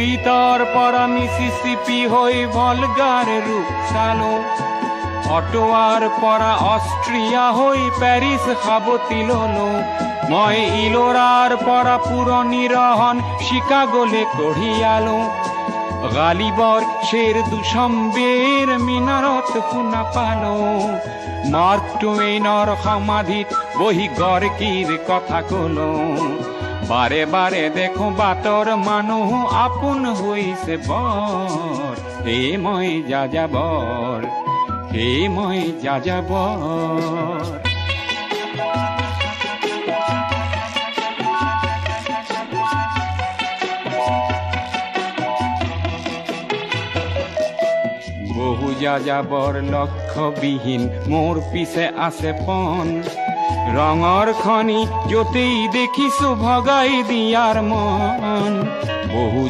লুইতার পরা মিসিসিপি হই ভলগার রূপ চালো অটোয়ার পরা অস্ট্রিয়া হই প্যারিস খাবতিললো মই ইলোরার পরা পুরনি রহন শিকাগোলে কঢ়িয়ালো গালিবর শের দুশম্বের মিনারত শুনা পালো মার্ক টুৱেইনৰ সমাধিত বহি গৰ্কিৰ কথা কলো বাৰে বাৰে দেখো বাটৰ মানুহ আপোন হৈছে বৰ হে মই যাযাবৰ হে মই যাযাবৰ বহু যাযাবৰ লক্ষ্যবিহীন মোৰ পিছে আছে পণ ৰঙৰ খনি য'তেই দেখিছো ভগাই দিয়াৰ মন বহু